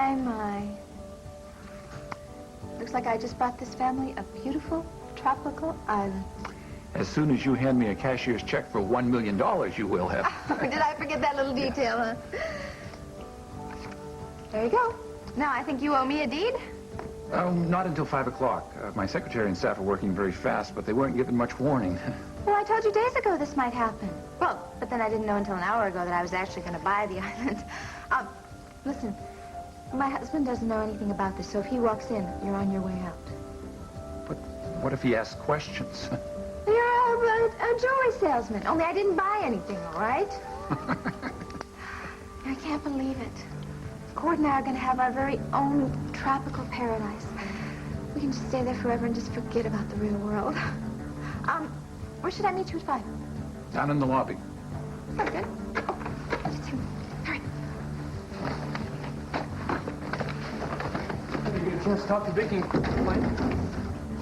My, my. Looks like I just brought this family a beautiful tropical island. As soon as you hand me a cashier's check for $1 million, you will have. Did I forget that little detail, huh? There you go. Now, I think you owe me a deed. Not until 5 o'clock. My secretary and staff are working very fast, but they weren't given much warning. Well, I told you days ago this might happen. Well, but then I didn't know until an hour ago that I was actually going to buy the island. Listen, my husband doesn't know anything about this, so if he walks in, you're on your way out. But what if he asks questions? You're a jewelry salesman, only I didn't buy anything, all right? I can't believe it. Cord and I are going to have our very own tropical paradise. We can just stay there forever and just forget about the real world. Where should I meet you at 5? Down in the lobby. Very good. Oh, just hurry. Hurry. Did you get a chance to talk to Vicki?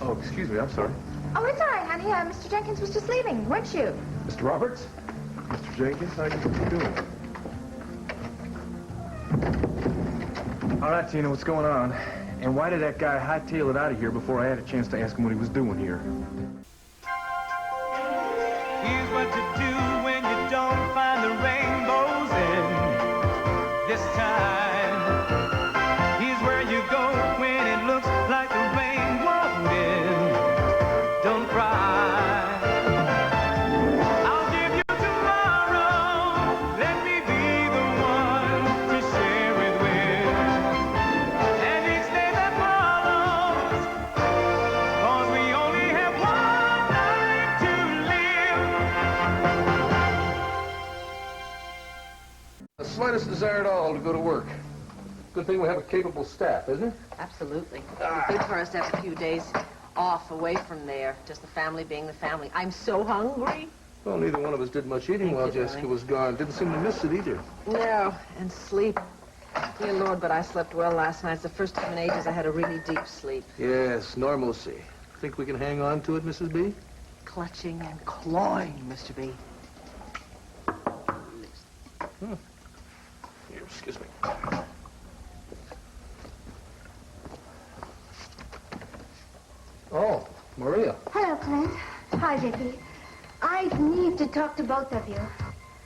Oh, excuse me, I'm sorry. Oh, it's all right, honey. Mr. Jenkins was just leaving, weren't you? Mr. Roberts? Mr. Jenkins, how you doing? All right, Tina, what's going on? And why did that guy hightail it out of here before I had a chance to ask him what he was doing here? Here's what to do when you don't find the rainbows in this time. Here's where you go when it looks like the rain won't end. Don't cry. I'll give you tomorrow. Let me be the one to share it with. And each day that follows, 'cause we only have one life to live. The slightest desire at all to go to work. Good thing we have a capable staff, isn't it? Absolutely. It's good for us to have a few days off away from there. Just the family being the family. I'm so hungry. Well, neither one of us did much eating while Jessica was gone. Didn't seem to miss it either. No, and sleep. Dear Lord, but I slept well last night. It's the first time in ages I had a really deep sleep. Yes, normalcy. Think we can hang on to it, Mrs. B? Clutching and clawing, Mr. B. Here, excuse me. Oh, Maria. Hello, Clint. Hi, Vicki. I need to talk to both of you.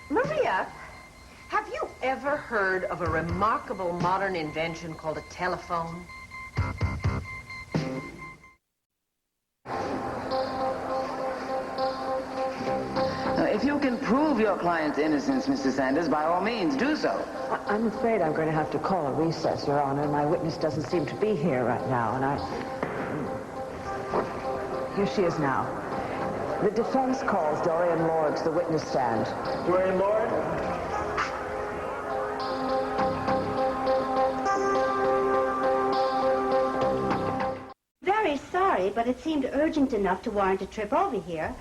Maria, have you ever heard of a remarkable modern invention called a telephone? If you can prove your client's innocence, Mr. Sanders, by all means, do so. I'm afraid I'm going to have to call a recess, Your Honor. My witness doesn't seem to be here right now, and Here she is now. The defense calls Dorian Lord to the witness stand. Dorian Lord? Very sorry, but it seemed urgent enough to warrant a trip over here.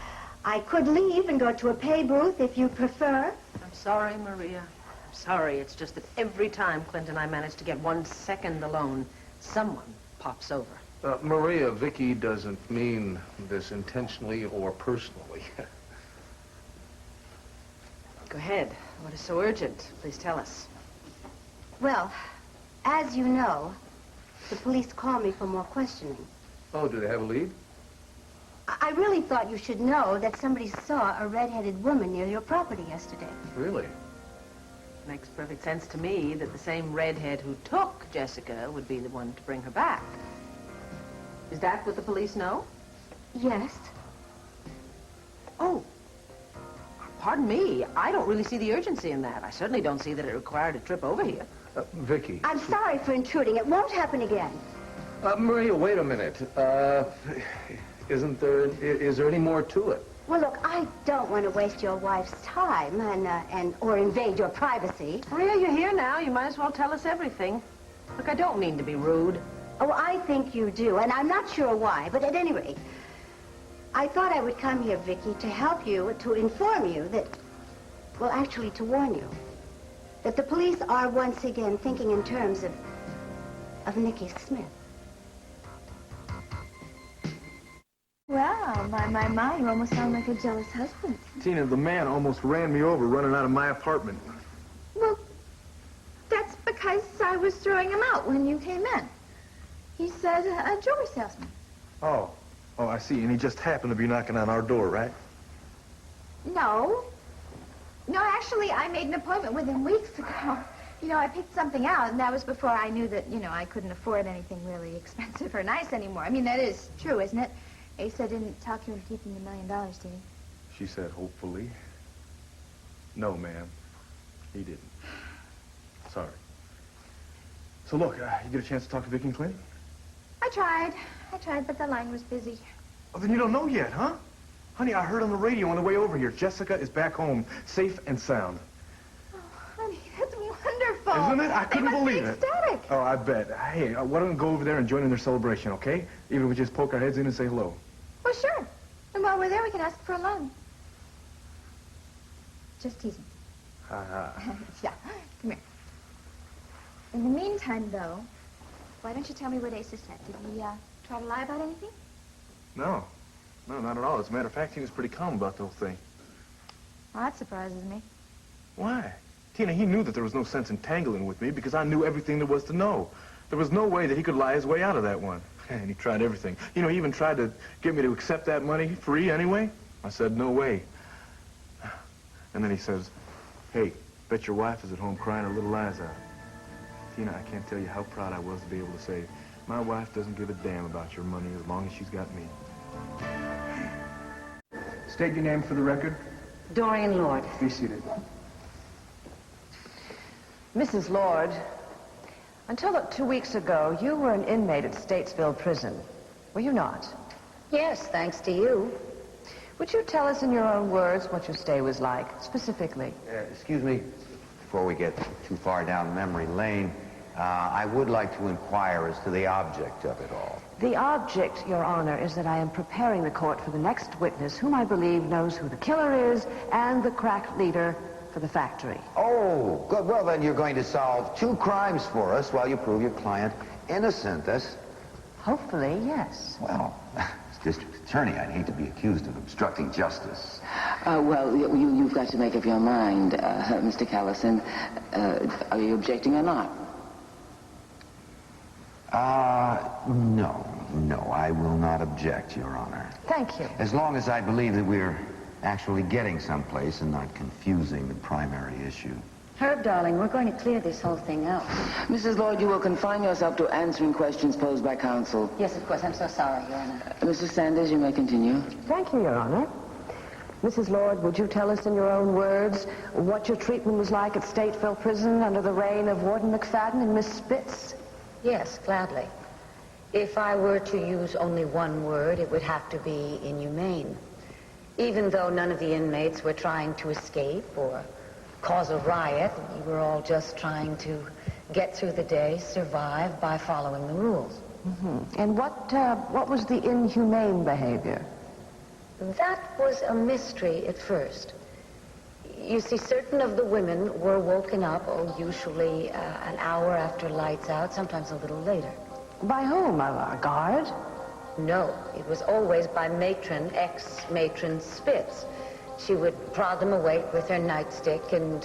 I could leave and go to a pay booth if you prefer. I'm sorry, Maria. I'm sorry. It's just that every time Clint and I manage to get 1 second alone, someone pops over. Maria, Vicki doesn't mean this intentionally or personally. Go ahead. What is so urgent? Please tell us. Well, as you know, the police called me for more questioning. Oh, do they have a lead? I really thought you should know that somebody saw a red-headed woman near your property yesterday. Really? Makes perfect sense to me that the same redhead who took Jessica would be the one to bring her back. Is that what the police know? Yes. Oh. Pardon me. I don't really see the urgency in that. I certainly don't see that it required a trip over here. Vicki. I'm sorry for intruding. It won't happen again. Maria, wait a minute. Is there any more to it? Well, look, I don't want to waste your wife's time or invade your privacy. Maria, you're here now. You might as well tell us everything. Look, I don't mean to be rude. Oh, I think you do, and I'm not sure why, but at any rate, I thought I would come here, Vicki, to help you, to inform you that, well, actually to warn you, that the police are once again thinking in terms of Nicky Smith. Wow, my, you almost sound like a jealous husband. Tina, the man almost ran me over running out of my apartment. Well, that's because guy was throwing him out when you came in. He said a jewelry salesman. Oh, I see. And he just happened to be knocking on our door, right? No. No, actually, I made an appointment with him weeks ago. You know, I picked something out, and that was before I knew that, you know, I couldn't afford anything really expensive or nice anymore. I mean, that is true, isn't it? Asa didn't talk you into keeping the $1 million, did he? She said, hopefully. No, ma'am. He didn't. Sorry. So, look, you get a chance to talk to Vicky and Clint? I tried, but the line was busy. Oh, then you don't know yet, huh? Honey, I heard on the radio on the way over here. Jessica is back home, safe and sound. Oh, honey, that's wonderful. Isn't it? I couldn't believe it. Ecstatic. Oh, I bet. Hey, why don't we go over there and join in their celebration, okay? Even if we just poke our heads in and say hello. Well, sure. And while we're there, we can ask for a loan. Just teasing. Yeah, come here. In the meantime, though, why don't you tell me what Asa said? Did he try to lie about anything? No, not at all. As a matter of fact, he was pretty calm about the whole thing. Well, that surprises me. Why? Tina, he knew that there was no sense in tangling with me because I knew everything there was to know. There was no way that he could lie his way out of that one. And he tried everything. You know, he even tried to get me to accept that money free anyway. I said, no way. And then he says, hey, bet your wife is at home crying her little eyes out. Tina, I can't tell you how proud I was to be able to say, my wife doesn't give a damn about your money as long as she's got me. State your name for the record. Dorian Lord. Be seated. Mrs. Lord, until 2 weeks ago, you were an inmate at Statesville Prison. Were you not? Yes, thanks to you. Would you tell us in your own words what your stay was like, specifically? Excuse me, before we get too far down memory lane, I would like to inquire as to the object of it all. The object, Your Honor, is that I am preparing the court for the next witness, whom I believe knows who the killer is and the crack leader for the factory. Oh, good. Well, then you're going to solve 2 crimes for us while you prove your client innocent. That's... Hopefully, yes. Well, as district attorney, I'd hate to be accused of obstructing justice. Well, you've got to make up your mind, Mr. Callison. Are you objecting or not? No, I will not object, Your Honor. Thank you. As long as I believe that we're actually getting someplace and not confusing the primary issue. Herb, darling, we're going to clear this whole thing out. Mrs. Lord, you will confine yourself to answering questions posed by counsel. Yes, of course. I'm so sorry, Your Honor. Mr. Sanders, you may continue. Thank you, Your Honor. Mrs. Lord, would you tell us in your own words what your treatment was like at Stateville Prison under the reign of Warden McFadden and Miss Spitz? Yes, gladly. If I were to use only one word, it would have to be inhumane. Even though none of the inmates were trying to escape or cause a riot, we were all just trying to get through the day, survive by following the rules. Mm-hmm. And what was the inhumane behavior? That was a mystery at first. You see, certain of the women were woken up, usually an hour after lights out, sometimes a little later. By whom? A guard? No, it was always by matron, ex-matron Spitz. She would prod them awake with her nightstick and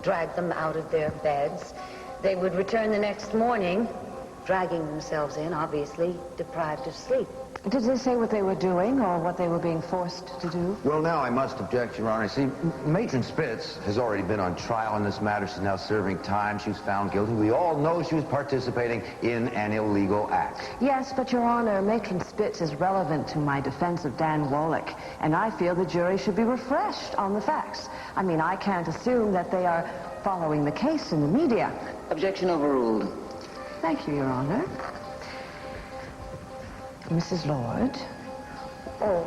drag them out of their beds. They would return the next morning, dragging themselves in, obviously deprived of sleep. Did they say what they were doing or what they were being forced to do? Well, now I must object, Your Honor. See, Matron Spitz has already been on trial in this matter. She's now serving time. She was found guilty. We all know she was participating in an illegal act. Yes, but Your Honor, Matron Spitz is relevant to my defense of Dan Wallach, and I feel the jury should be refreshed on the facts. I mean, I can't assume that they are following the case in the media. Objection overruled. Thank you, Your Honor. Mrs. Lord? Oh,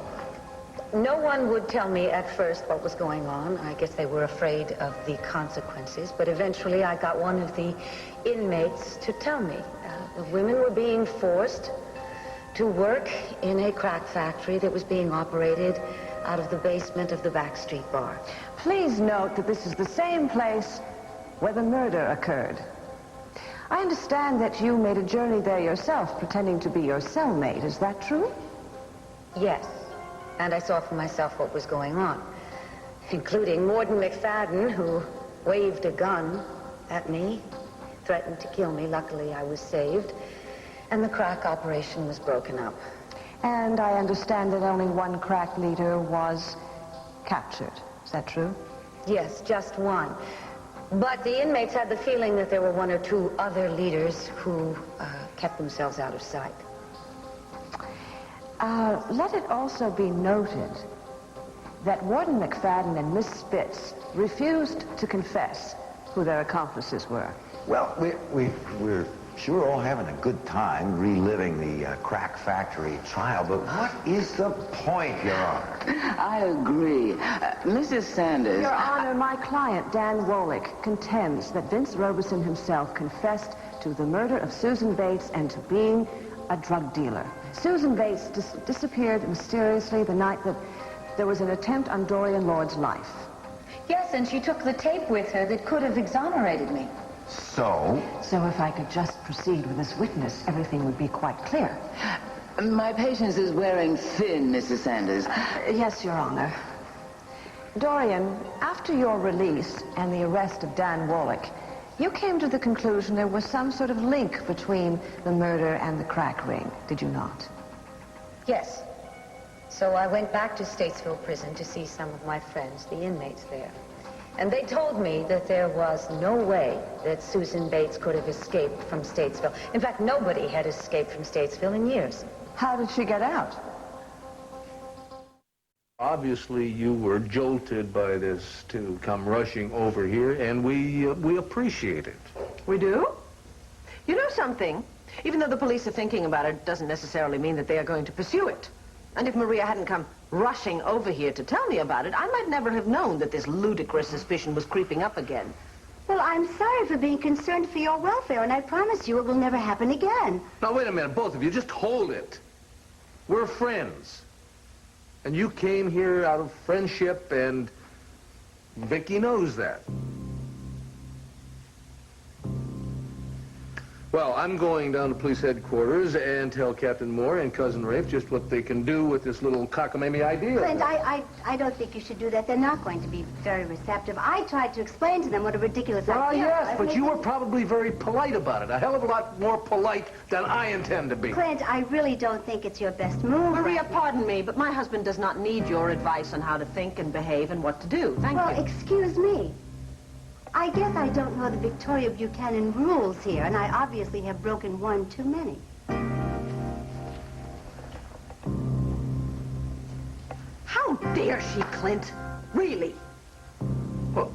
no one would tell me at first what was going on. I guess they were afraid of the consequences, but eventually I got one of the inmates to tell me. The women were being forced to work in a crack factory that was being operated out of the basement of the Backstreet Bar. Please note that this is the same place where the murder occurred. I understand that you made a journey there yourself, pretending to be your cellmate. Is that true? Yes, and I saw for myself what was going on, including Warden McFadden, who waved a gun at me, threatened to kill me. Luckily, I was saved, and the crack operation was broken up. And I understand that only one crack leader was captured. Is that true? Yes, just one. But the inmates had the feeling that there were one or two other leaders who kept themselves out of sight. Let it also be noted that Warden McFadden and Miss Spitz refused to confess who their accomplices were. Well, we're sure all having a good time reliving the crack factory trial, but what is the point, Your Honor? I agree. Mrs. Sanders... Your Honor, my client, Dan Wolick, contends that Vince Robeson himself confessed to the murder of Susan Bates and to being a drug dealer. Susan Bates disappeared mysteriously the night that there was an attempt on Dorian Lord's life. Yes, and she took the tape with her that could have exonerated me. So? So if I could just proceed with this witness, everything would be quite clear. My patience is wearing thin, Mrs. Sanders. Yes, Your Honor. Dorian, after your release and the arrest of Dan Wolick, you came to the conclusion there was some sort of link between the murder and the crack ring, did you not? Yes. So I went back to Statesville Prison to see some of my friends, the inmates there. And they told me that there was no way that Susan Bates could have escaped from Statesville. In fact, nobody had escaped from Statesville in years. How did she get out? Obviously, you were jolted by this to come rushing over here, and we appreciate it. We do? You know something? Even though the police are thinking about it, doesn't necessarily mean that they are going to pursue it. And if Maria hadn't come rushing over here to tell me about it, I might never have known that this ludicrous suspicion was creeping up again. Well, I'm sorry for being concerned for your welfare, and I promise you it will never happen again. Now, wait a minute, both of you, just hold it. We're friends. And you came here out of friendship, and Vicky knows that. Well, I'm going down to police headquarters and tell Captain Moore and Cousin Rafe just what they can do with this little cockamamie idea. Clint, I don't think you should do that. They're not going to be very receptive. I tried to explain to them what a ridiculous idea Well, yes, was, but and you they were probably very polite about it. A hell of a lot more polite than I intend to be. Clint, I really don't think it's your best move. Maria, pardon me, but my husband does not need your advice on how to think and behave and what to do. Thank you. Well, excuse me. I guess I don't know the Victoria Buchanan rules here, and I obviously have broken one too many. How dare she, Clint? Really? Well,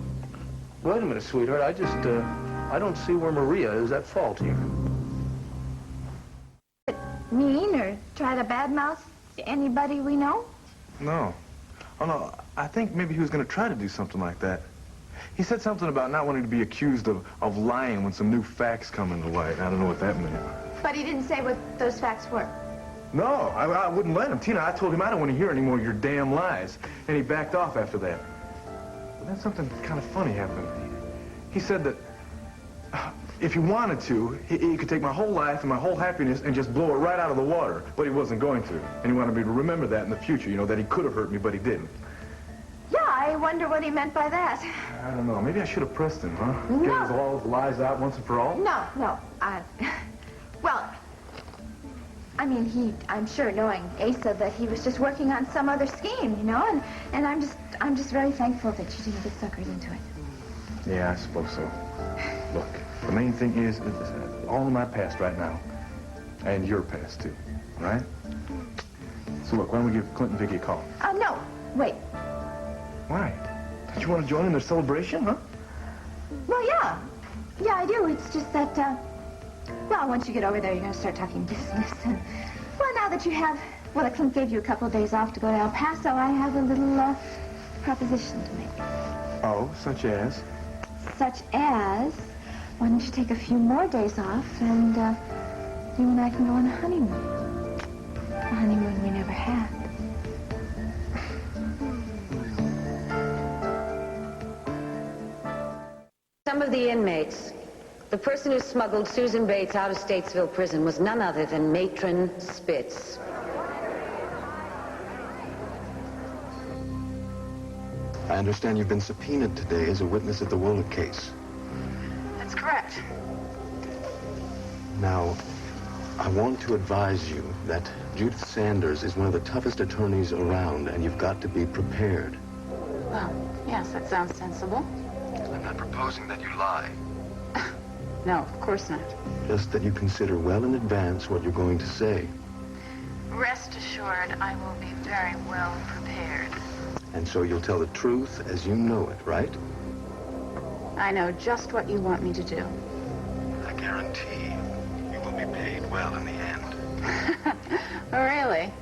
wait a minute, sweetheart. I don't see where Maria is at fault here. Mean or try to badmouth anybody we know? No. Oh, no. I think maybe he was going to try to do something like that. He said something about not wanting to be accused of lying when some new facts come into light. I don't know what that meant. But he didn't say what those facts were. No, I wouldn't let him. Tina, I told him I don't want to hear any more of your damn lies. And he backed off after that. But then something kind of funny happened. He said that if he wanted to, he could take my whole life and my whole happiness and just blow it right out of the water. But he wasn't going to. And he wanted me to remember that in the future, you know, that he could have hurt me, but he didn't. Yeah, I wonder what he meant by that. I don't know. Maybe I should have pressed him, huh? No. Get his all his lies out once and for all? No. Well, I mean, I'm sure knowing Asa that he was just working on some other scheme, you know, and I'm just very thankful that you didn't get suckered into it. Yeah, I suppose so. Look, the main thing is all in my past right now. And your past, too. All right? So look, why don't we give Clint and Vicky a call? No, wait. Why? Don't you want to join in their celebration, huh? Well, yeah. Yeah, I do. It's just that, well, once you get over there, you're going to start talking business. And, well, now that you have, well, Clint gave you a couple of days off to go to El Paso, I have a little, proposition to make. Oh, such as? Such as, why don't you take a few more days off and, you and I can go on a honeymoon. A honeymoon we never had. Some of the inmates, the person who smuggled Susan Bates out of Statesville Prison was none other than Matron Spitz. I understand you've been subpoenaed today as a witness at the Wolick case. That's correct. Now, I want to advise you that Judith Sanders is one of the toughest attorneys around, and you've got to be prepared. Well, yes, that sounds sensible. I'm not proposing that you lie. No, of course not. Just that you consider well in advance what you're going to say. Rest assured, I will be very well prepared. And so you'll tell the truth as you know it, right? I know just what you want me to do. I guarantee you will be paid well in the end. Oh, really?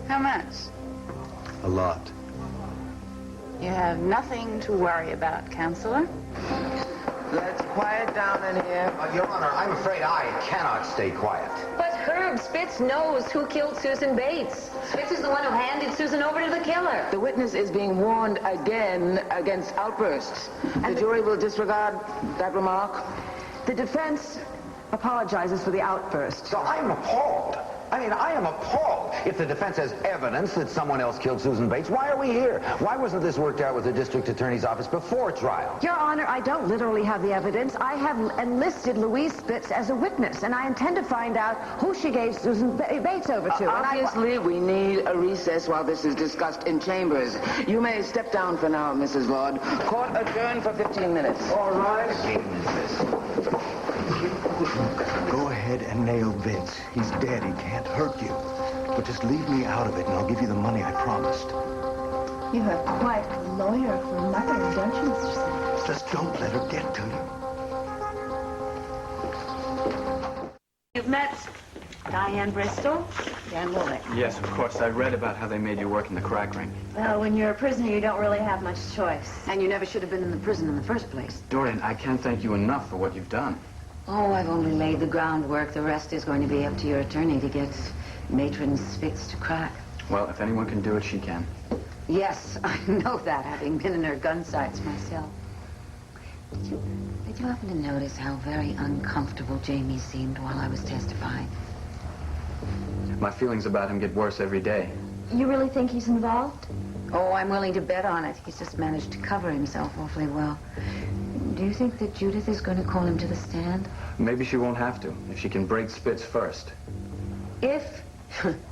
How much? A lot. You have nothing to worry about, Counselor. Let's quiet down in here. Your Honor, I'm afraid I cannot stay quiet. But Herb Spitz knows who killed Susan Bates. Spitz is the one who handed Susan over to the killer. The witness is being warned again against outbursts. The jury will disregard that remark. The defense apologizes for the outburst. So I'm appalled. I am appalled. If the defense has evidence that someone else killed Susan Bates, why are we here? Why wasn't this worked out with the district attorney's office before trial? Your Honor, I don't literally have the evidence. I have enlisted Louise Spitz as a witness, and I intend to find out who she gave Susan Bates over to. Obviously, we need a recess while this is discussed in chambers. You may step down for now, Mrs. Lord. Court adjourned for 15 minutes. All right. Go ahead and nail Vince. He's dead. He can't hurt you. But just leave me out of it, and I'll give you the money I promised. You have quite a lawyer for a mother, don't you, Mr. Sanders? Just don't let her get to you. You've met Diane Bristol, Dan Woolley. Yes, of course. I read about how they made you work in the crack ring. Well, when you're a prisoner, you don't really have much choice. And you never should have been in the prison in the first place. Dorian, I can't thank you enough for what you've done. Oh, I've only laid the groundwork. The rest is going to be up to your attorney to get Matron Spitz to crack. Well, if anyone can do it, she can. Yes, I know that, having been in her gun sights myself. Did you happen to notice how very uncomfortable Jamie seemed while I was testifying? My feelings about him get worse every day. You really think he's involved? Oh, I'm willing to bet on it. He's just managed to cover himself awfully well. Do you think that Judith is going to call him to the stand? Maybe she won't have to, if she can break Spitz first. If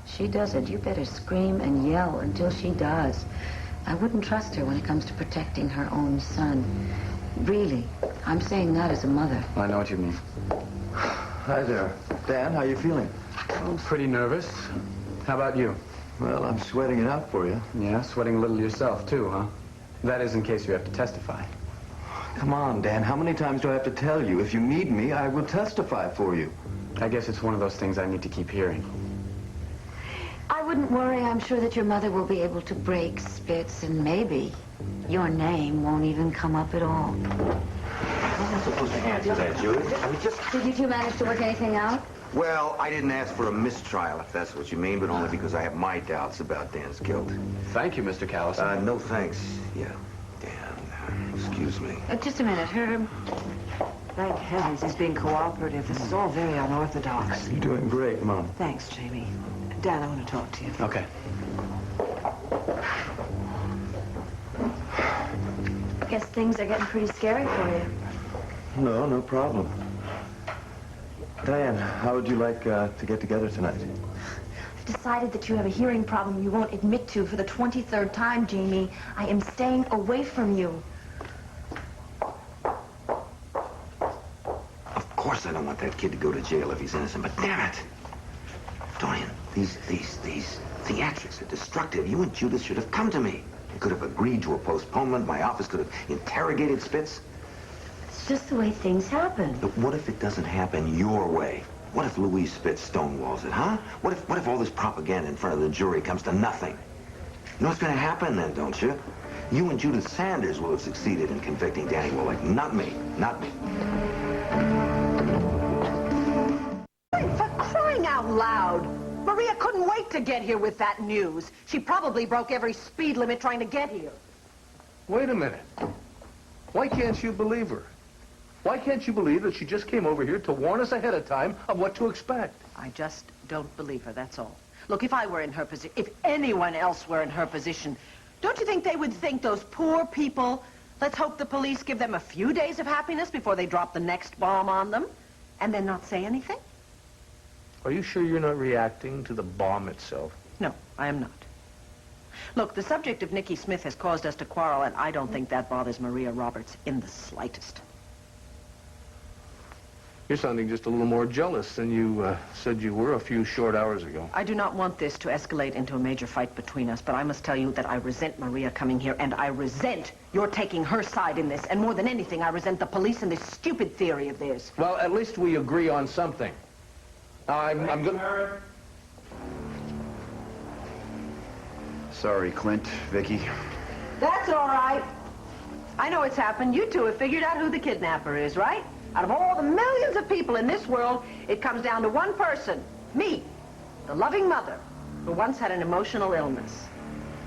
she does it, you better scream and yell until she does. I wouldn't trust her when it comes to protecting her own son. Really, I'm saying that as a mother. I know what you mean. Hi there. Dan, how you feeling? I'm pretty nervous. How about you? Well, I'm sweating it out for you. Yeah, sweating a little yourself, too, huh? That is in case you have to testify. Come on, Dan. How many times do I have to tell you? If you need me, I will testify for you. I guess it's one of those things I need to keep hearing. I wouldn't worry. I'm sure that your mother will be able to break Spitz, and maybe your name won't even come up at all. I'm not supposed to answer that, Judith. Did you two manage to work anything out? Well, I didn't ask for a mistrial, if that's what you mean, but only because I have my doubts about Dan's guilt. Thank you, Mr. Callison. No thanks. Yeah, Dan. Excuse me. Just a minute, Herb. Thank heavens he's being cooperative. This is all very unorthodox. You're doing great, Mom. Thanks, Jamie. Dan, I want to talk to you. Okay. I guess things are getting pretty scary for you. No, no problem. Diane, how would you like to get together tonight? I've decided that you have a hearing problem you won't admit to for the 23rd time, Jamie. I am staying away from you. Of course I don't want that kid to go to jail if he's innocent, but damn it! Dorian, these theatrics are destructive. You and Judith should have come to me. You could have agreed to a postponement. My office could have interrogated Spitz. It's just the way things happen. But what if it doesn't happen your way? What if Louise Spitz stonewalls it, huh? What if all this propaganda in front of the jury comes to nothing? You know what's going to happen then, don't you? You and Judith Sanders will have succeeded in convicting Danny Woolley. Not me. Not me. For crying out loud! Maria couldn't wait to get here with that news. She probably broke every speed limit trying to get here. Wait a minute. Why can't you believe her? Why can't you believe that she just came over here to warn us ahead of time of what to expect? I just don't believe her, that's all. Look, if I were in her position, if anyone else were in her position, don't you think they would think those poor people, let's hope the police give them a few days of happiness before they drop the next bomb on them, and then not say anything? Are you sure you're not reacting to the bomb itself? No, I am not. Look, the subject of Nicky Smith has caused us to quarrel, and I don't think that bothers Maria Roberts in the slightest. You're sounding just a little more jealous than you said you were a few short hours ago. I do not want this to escalate into a major fight between us, but I must tell you that I resent Maria coming here, and I resent your taking her side in this. And more than anything, I resent the police and this stupid theory of theirs. Well, at least we agree on something. I'm going to... Sorry, Clint, Vicky. That's all right. I know it's happened. You two have figured out who the kidnapper is, right? Out of all the millions of people in this world, it comes down to one person. Me, the loving mother, who once had an emotional illness.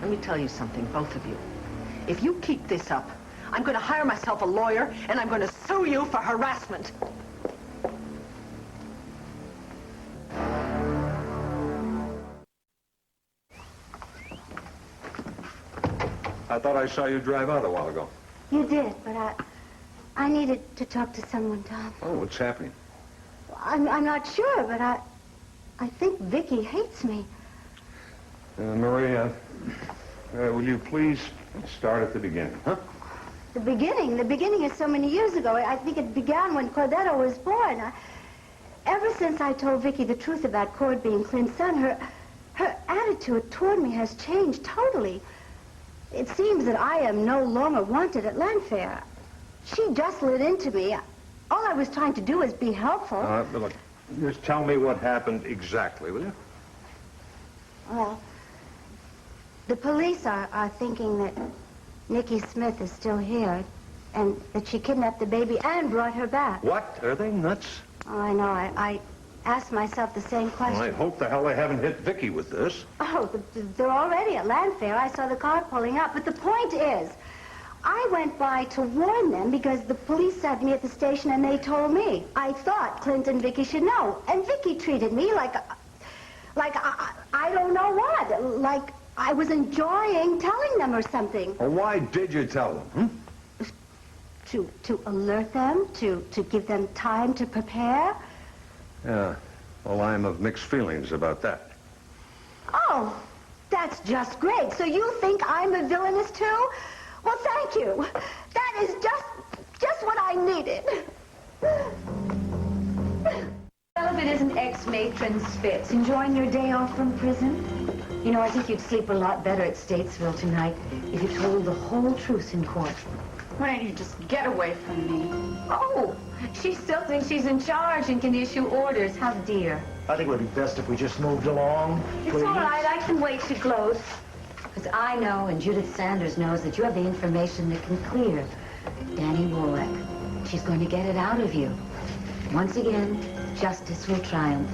Let me tell you something, both of you. If you keep this up, I'm going to hire myself a lawyer, and I'm going to sue you for harassment. I thought I saw you drive out a while ago. You did, but I needed to talk to someone, Tom. Oh, what's happening? I'm not sure, but I think Vicky hates me. Maria, will you please start at the beginning, huh? The beginning is so many years ago. I think it began when Cordetto was born. Ever since I told Vicky the truth about Cord being Clint's son, her attitude toward me has changed totally. It seems that I am no longer wanted at Landfair. She just lit into me. All I was trying to do was be helpful. Look, just tell me what happened exactly, will you? Well, the police are thinking that Nicky Smith is still here and that she kidnapped the baby and brought her back. What? Are they nuts? Oh, I know. I asked myself the same question. Well, I hope the hell they haven't hit Vicky with this. Oh, they're already at Landfair. I saw the car pulling up. But the point is, I went by to warn them because the police sent me at the station and they told me. I thought Clint and Vicky should know. And Vicky treated me like I don't know what. Like I was enjoying telling them or something. Well, why did you tell them, To alert them, to give them time to prepare. Yeah. Well, I'm of mixed feelings about that. Oh, that's just great. So you think I'm a villainess too? Well, thank you. That is just what I needed. Well, if it isn't ex-matron Spitz enjoying your day off from prison. You know, I think you'd sleep a lot better at Statesville tonight if you told the whole truth in court. Why don't you just get away from me? Oh, she still thinks she's in charge and can issue orders. How dear. I think it would be best if we just moved along, It's please. all right. I can wait to close. Because I know and Judith Sanders knows that you have the information that can clear Danny Wallach. She's going to get it out of you. Once again, justice will triumph.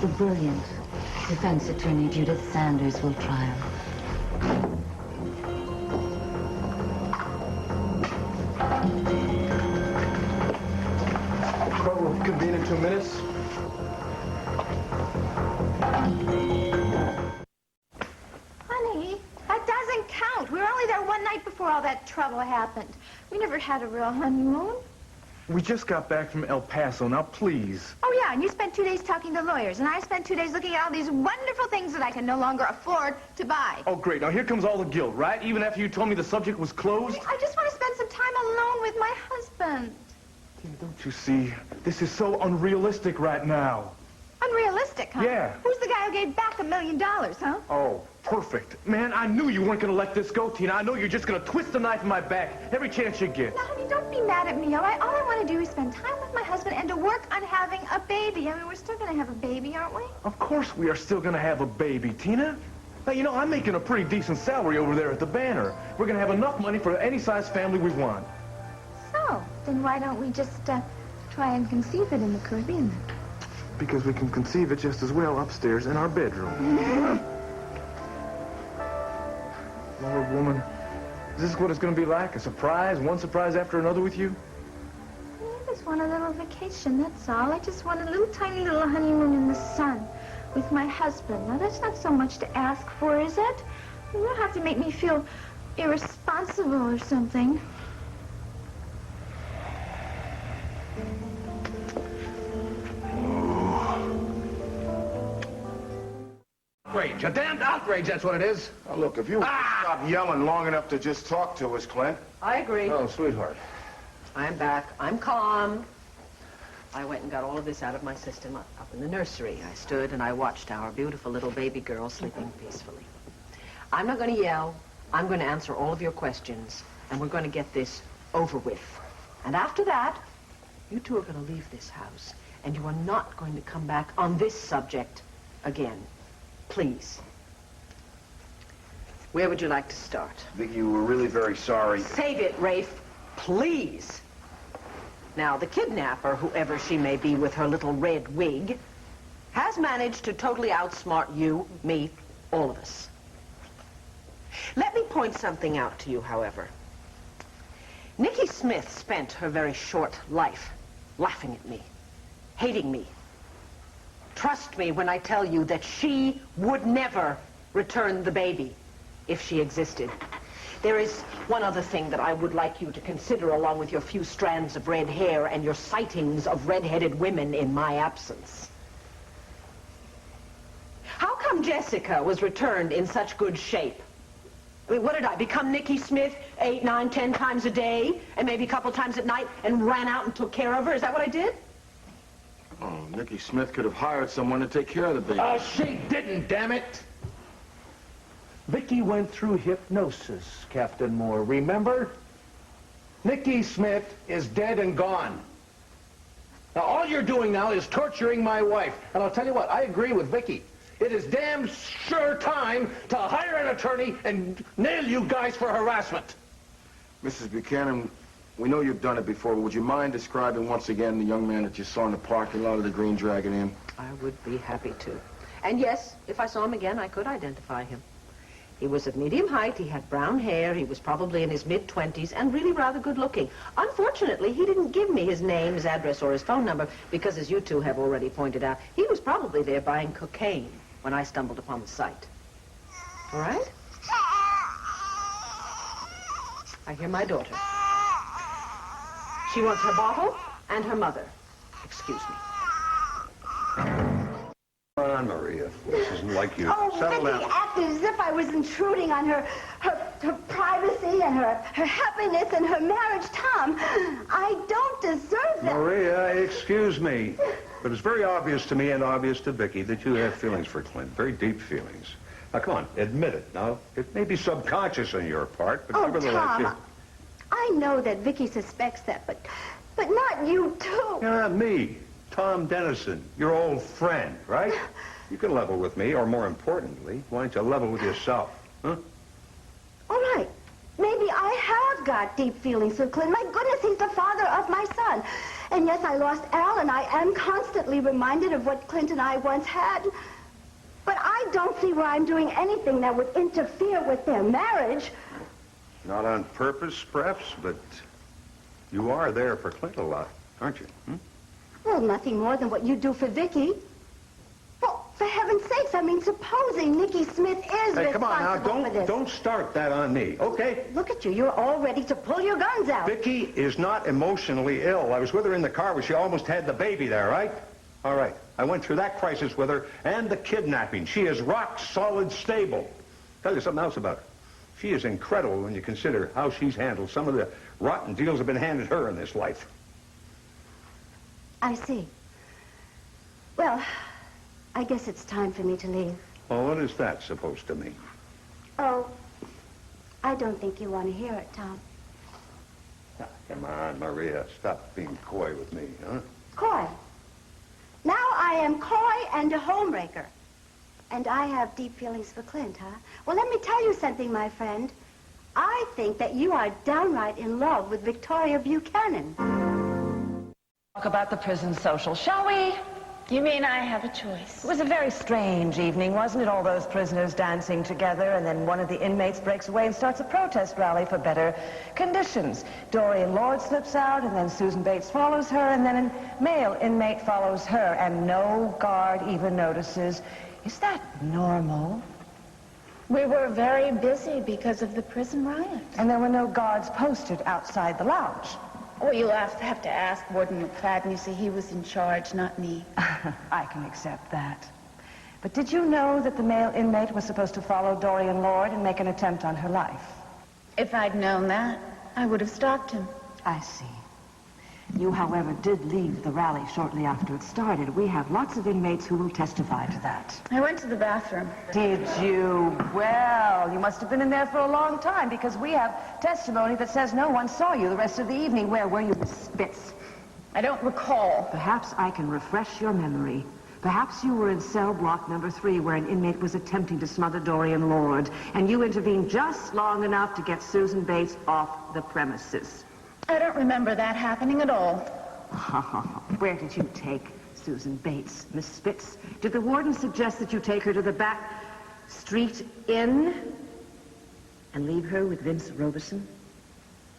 The brilliant defense attorney Judith Sanders will triumph. Well, we'll convene in 2 minutes. Honey, that doesn't count. We were only there one night before all that trouble happened. We never had a real honeymoon. We just got back from El Paso. Now, please. Oh, yeah, and you spent 2 days talking to lawyers, and I spent 2 days looking at all these wonderful things that I can no longer afford to buy. Oh, great. Now, here comes all the guilt, right? Even after you told me the subject was closed? I just want to spend some time alone with my husband. Tina, don't you see? This is so unrealistic right now. Unrealistic, huh? Yeah. Who's the guy who gave back $1 million, huh? Oh, perfect. Man, I knew you weren't going to let this go, Tina. I know you're just going to twist the knife in my back every chance you get. Now, honey, don't be mad at me, all right? All I want to do is spend time with my husband and to work on having a baby. I mean, we're still going to have a baby, aren't we? Of course we are still going to have a baby, Tina. Now, you know, I'm making a pretty decent salary over there at the Banner. We're going to have enough money for any size family we want. So, then why don't we just try and conceive it in the Caribbean? Because we can conceive it just as well upstairs in our bedroom. Lord, woman, is this what it's going to be like? A surprise, one surprise after another with you? I just want a little vacation, that's all. I just want a little tiny little honeymoon in the sun with my husband. Now, that's not so much to ask for, is it? You don't have to make me feel irresponsible or something. outrage. A damned outrage, that's what it is. Now, look, if you stop yelling long enough to just talk to us, Clint. I agree. Oh, sweetheart. I'm back. I'm calm. I went and got all of this out of my system up in the nursery. I stood and I watched our beautiful little baby girl sleeping peacefully. I'm not going to yell. I'm going to answer all of your questions, and we're going to get this over with. And after that, you two are going to leave this house, and you are not going to come back on this subject again. Please. Where would you like to start? Vicky, we're really very sorry. Save it, Rafe. Please. Now, the kidnapper, whoever she may be with her little red wig, has managed to totally outsmart you, me, all of us. Let me point something out to you, however. Nikki Smith spent her very short life laughing at me, hating me. Trust me when I tell you that she would never return the baby if she existed. There is one other thing that I would like you to consider along with your few strands of red hair and your sightings of red-headed women in my absence. How come Jessica was returned in such good shape? I mean, what did I become, Nikki Smith 8, 9, 10 times a day and maybe a couple times at night and ran out and took care of her? Is that what I did? Oh, Nikki Smith could have hired someone to take care of the baby. She didn't, damn it. Vicky went through hypnosis, Captain Moore, remember? Nikki Smith is dead and gone. Now, all you're doing now is torturing my wife. And I'll tell you what, I agree with Vicky. It is damn sure time to hire an attorney and nail you guys for harassment. Mrs. Buchanan, we know you've done it before, but would you mind describing once again the young man that you saw in the parking lot of the Green Dragon Inn? I would be happy to. And yes, if I saw him again, I could identify him. He was of medium height, he had brown hair, he was probably in his mid-20s, and really rather good-looking. Unfortunately, he didn't give me his name, his address, or his phone number, because as you two have already pointed out, he was probably there buying cocaine when I stumbled upon the site. All right? I hear my daughter. She wants her bottle and her mother. Excuse me. Come on, Maria. This isn't like you. Oh, Settle Vicky down. acted as if I was intruding on her privacy and her happiness and her marriage, Tom. I don't deserve that. Maria, excuse me. But it's very obvious to me and obvious to Vicky that you have feelings for Clint. Very deep feelings. Now, come on, admit it. Now, it may be subconscious on your part, but Oh, nevertheless... Tom, I know that Vicky suspects that, but not you, too. Yeah, me. Tom Dennison, your old friend, right? You can level with me, or more importantly, why don't you level with yourself, huh? All right. Maybe I have got deep feelings for Clint. My goodness, he's the father of my son. And yes, I lost Al, and I am constantly reminded of what Clint and I once had. But I don't see where I'm doing anything that would interfere with their marriage. Not on purpose, perhaps, but you are there for Clint a lot, aren't you? Hmm? Well, nothing more than what you do for Vicky. Well, for heaven's sakes, I mean, supposing Nikki Smith is Hey, come on now, responsible for this. don't start that on me, okay? Look at you. You're all ready to pull your guns out. Vicky is not emotionally ill. I was with her in the car where she almost had the baby there, right? All right. I went through that crisis with her and the kidnapping. She is rock solid stable. Tell you something else about her. She is incredible when you consider how she's handled some of the rotten deals that have been handed her in this life. I see. Well, I guess it's time for me to leave. Well, what is that supposed to mean? Oh, I don't think you want to hear it, Tom. Ah, come on, Maria. Stop being coy with me, huh? Coy. Now I am coy and a homebreaker. And I have deep feelings for Clint, huh? Well, let me tell you something, my friend. I think that you are downright in love with Victoria Buchanan. Talk about the prison social, shall we? You mean I have a choice? It was a very strange evening, wasn't it? All those prisoners dancing together, and then one of the inmates breaks away and starts a protest rally for better conditions. Dorian Lord slips out, and then Susan Bates follows her, and then a male inmate follows her, and no guard even notices. Is that normal? We were very busy because of the prison riot. And there were no guards posted outside the lounge. Well, you'll have to ask Warden McFadden. You see, he was in charge, not me. I can accept that. But did you know that the male inmate was supposed to follow Dorian Lord and make an attempt on her life? If I'd known that, I would have stopped him. I see. You, however, did leave the rally shortly after it started. We have lots of inmates who will testify to that. I went to the bathroom. Did you? Well, you must have been in there for a long time because we have testimony that says no one saw you the rest of the evening. Where were you, Miss Spitz? I don't recall. Perhaps I can refresh your memory. Perhaps you were in cell block number 3 where an inmate was attempting to smother Dorian Lord, and you intervened just long enough to get Susan Bates off the premises. I don't remember that happening at all. Where did you take Susan Bates, Miss Spitz? Did the warden suggest that you take her to the back street inn and leave her with Vince Robeson?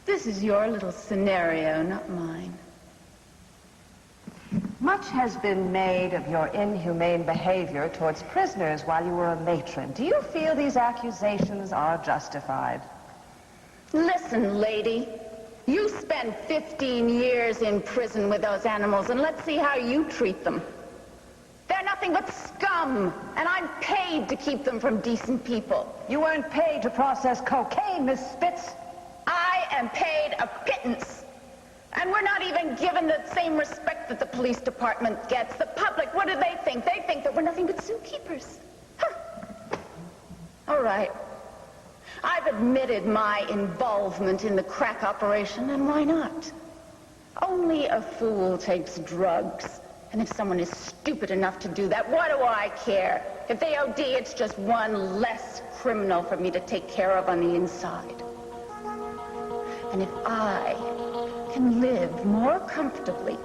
This is your little scenario, not mine. Much has been made of your inhumane behavior towards prisoners while you were a matron. Do you feel these accusations are justified? Listen, lady. You spent 15 years in prison with those animals, and let's see how you treat them. They're nothing but scum, and I'm paid to keep them from decent people. You weren't paid to process cocaine, Miss Spitz. I am paid a pittance. And we're not even given the same respect that the police department gets. The public, what do they think? They think that we're nothing but zookeepers. Huh. All right. I've admitted my involvement in the crack operation, and why not? Only a fool takes drugs. And if someone is stupid enough to do that, what do I care? If they OD, it's just one less criminal for me to take care of on the inside. And if I can live more comfortably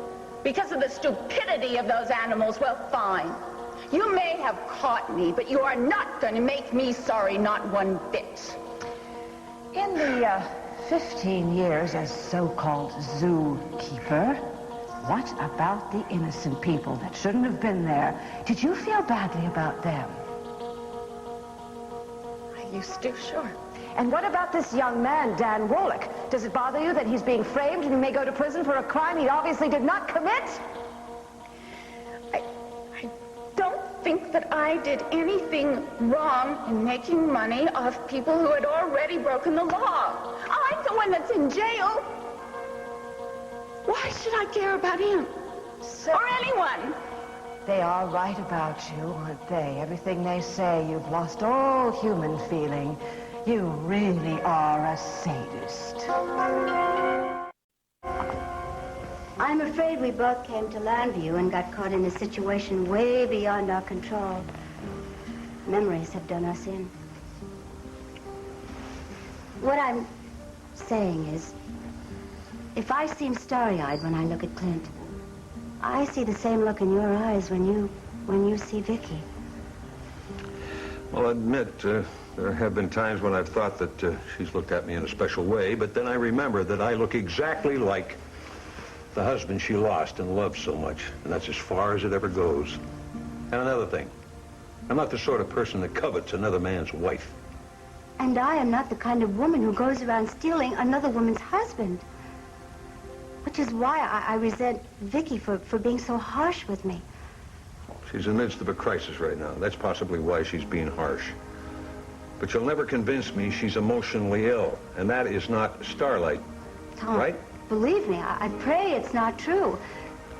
because of the stupidity of those animals, well, fine. You may have caught me, but you are not going to make me sorry, not one bit. In the 15 years as so-called zookeeper, what about the innocent people that shouldn't have been there? Did you feel badly about them? I used to, sure. And what about this young man, Dan Wallach? Does it bother you that he's being framed and he may go to prison for a crime he obviously did not commit? I don't think that I did anything wrong in making money off people who had already broken the law. I'm the one that's in jail. Why should I care about him? Or anyone? They are right about you, aren't they? Everything they say, you've lost all human feeling. You really are a sadist. I'm afraid we both came to Landview and got caught in a situation way beyond our control. Memories have done us in. What I'm saying is, if I seem starry-eyed when I look at Clint, I see the same look in your eyes when you see Vicky. Well, I admit, there have been times when I've thought that she's looked at me in a special way, but then I remember that I look exactly like the husband she lost and loved so much, and that's as far as it ever goes. And another thing, I'm not the sort of person that covets another man's wife. And I am not the kind of woman who goes around stealing another woman's husband. Which is why I resent Vicky for being so harsh with me. She's in the midst of a crisis right now. That's possibly why she's being harsh. But you'll never convince me she's emotionally ill, and that is not Starlight, Tom, right? Believe me, I pray it's not true.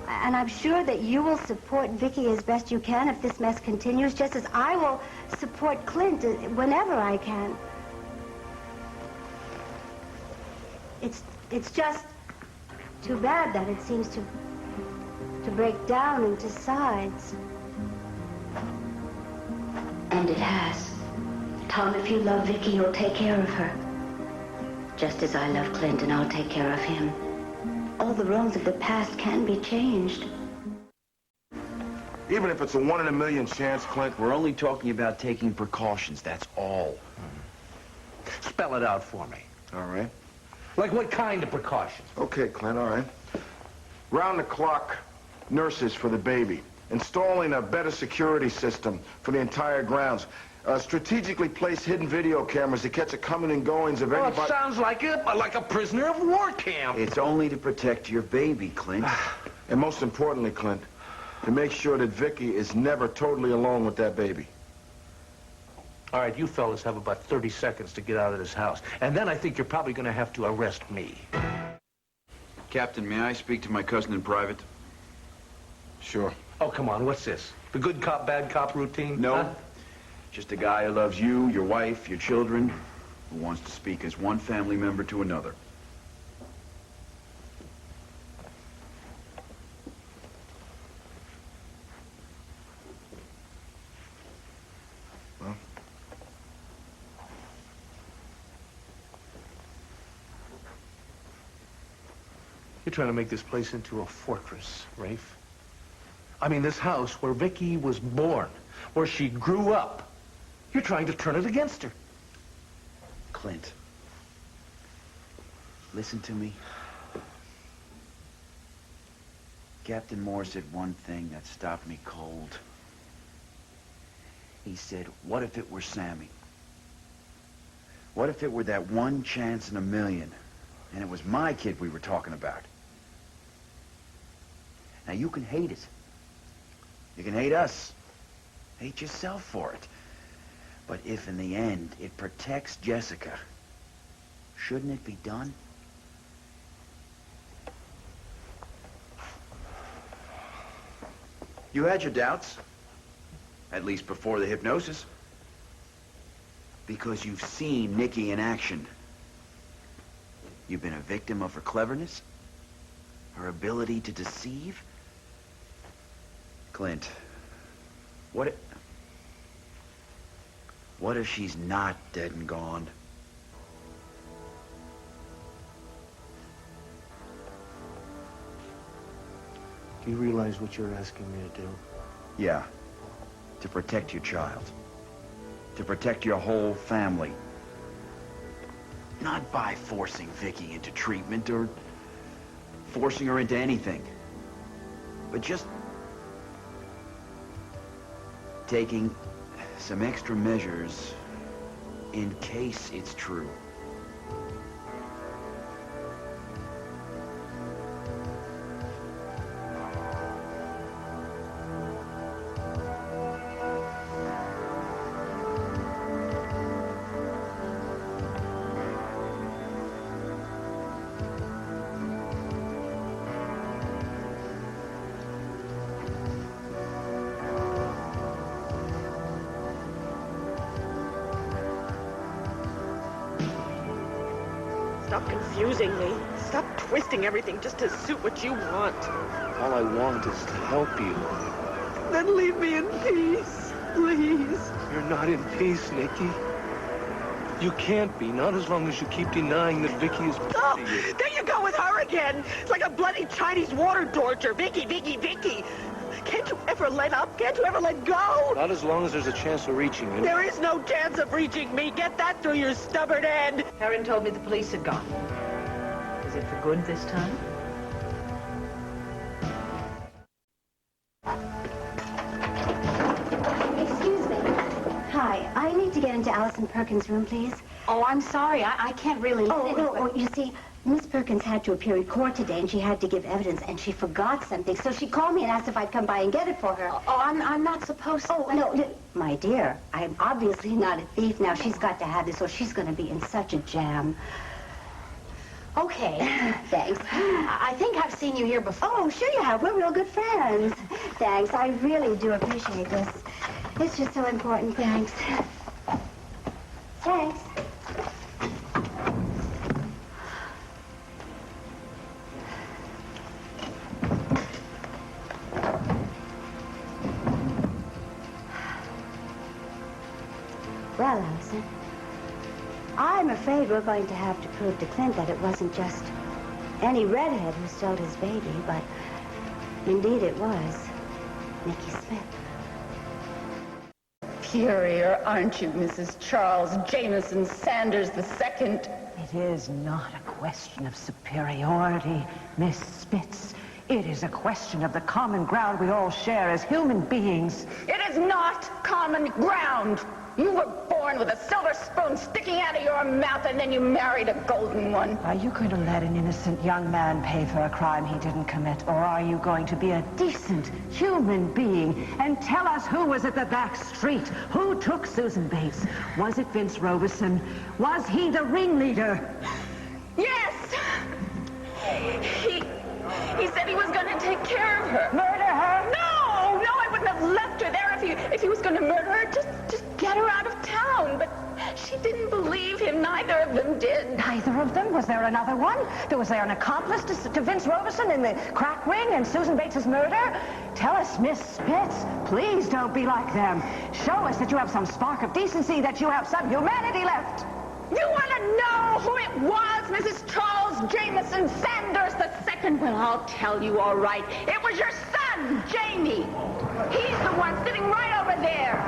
And I'm sure that you will support Vicky as best you can if this mess continues, just as I will support Clint whenever I can. It's just too bad that it seems to break down into sides. And it has. Tom, if you love Vicky, you'll take care of her. Just as I love Clint, and I'll take care of him. All the wrongs of the past can be changed. Even if it's a 1 in a million chance, Clint, We're only talking about taking precautions, that's all. Spell it out for me. all right. Like what kind of precautions? Okay, Clint, all right. Round-the-clock nurses for the baby. Installing a better security system for the entire grounds. Strategically place hidden video cameras to catch the coming and goings of Well, anybody. it sounds like a prisoner of war camp. It's only to protect your baby, Clint. And most importantly, Clint, to make sure that Vicky is never totally alone with that baby. All right, you fellas have about 30 seconds to get out of this house. And then I think you're probably going to have to arrest me. Captain, may I speak to my cousin in private? Sure. Oh, come on, what's this? The good cop, bad cop routine? No. Huh? Just a guy who loves you, your wife, your children, who wants to speak as one family member to another. Well. You're trying to make this place into a fortress, Rafe. I mean, this house where Vicky was born, where she grew up, you're trying to turn it against her. Clint, listen to me. Captain Moore said one thing that stopped me cold. He said, what if it were Sammy? What if it were that one chance in a million, and it was my kid we were talking about? Now, you can hate it. You can hate us. Hate yourself for it. But if in the end it protects Jessica, shouldn't it be done? You had your doubts, at least before the hypnosis, because you've seen Nikki in action. You've been a victim of her cleverness, her ability to deceive. Clint, what if she's not dead and gone? Do you realize what you're asking me to do? Yeah, to protect your child. To protect your whole family. Not by forcing Vicky into treatment or forcing her into anything. But just taking some extra measures in case it's true. Stop confusing me. Stop twisting everything just to suit what you want. All I want is to help you. Then leave me in peace, please. You're not in peace, Nikki. You can't be, not as long as you keep denying that Vicky is part of you. There you go with her again. It's like a bloody Chinese water torture. Vicky, Vicky, Vicky. Can't you ever let up? Can't you ever let go? Not as long as there's a chance of reaching you. There is no chance of reaching me. Get that through your stubborn head. Heron told me the police had gone. Is it for good this time? Excuse me. Hi, I need to get into Allison Perkins' room, please. Oh, I'm sorry. I can't really sit. Oh, you see, Miss Perkins had to appear in court today, and she had to give evidence, and she forgot something. So she called me and asked if I'd come by and get it for her. Oh, I'm not supposed to. Oh, no, my dear, I'm obviously not a thief. Now, she's got to have this, or she's going to be in such a jam. Okay. Thanks. I think I've seen you here before. Oh, sure you have. We're real good friends. Thanks. I really do appreciate this. It's just so important. Thanks. Thanks. Well, Allison, I'm afraid we're going to have to prove to Clint that it wasn't just any redhead who stole his baby, but indeed it was Nikki Smith. Superior, aren't you, Mrs. Charles Jameson Sanders II? It is not a question of superiority, Miss Spitz. It is a question of the common ground we all share as human beings. It is not common ground. You were born with a silver spoon sticking out of your mouth, and then you married a golden one. Are you going to let an innocent young man pay for a crime he didn't commit? Or are you going to be a decent human being and tell us who was at the back street? Who took Susan Bates? Was it Vince Robeson? Was he the ringleader? Yes! He said he was going to take care of her. Murder her? No, I wouldn't have left her there if he was going to murder her. Just get her out of town. But she didn't believe him. Neither of them did. Neither of them? Was there another one? Was there an accomplice to Vince Robeson in the crack ring and Susan Bates' murder? Tell us, Miss Spitz. Please don't be like them. Show us that you have some spark of decency, that you have some humanity left. You want to know who it was, Mrs. Charles Jameson Sanders II? Well, I'll tell you all right. It was your son, Jamie. He's the one sitting right over there.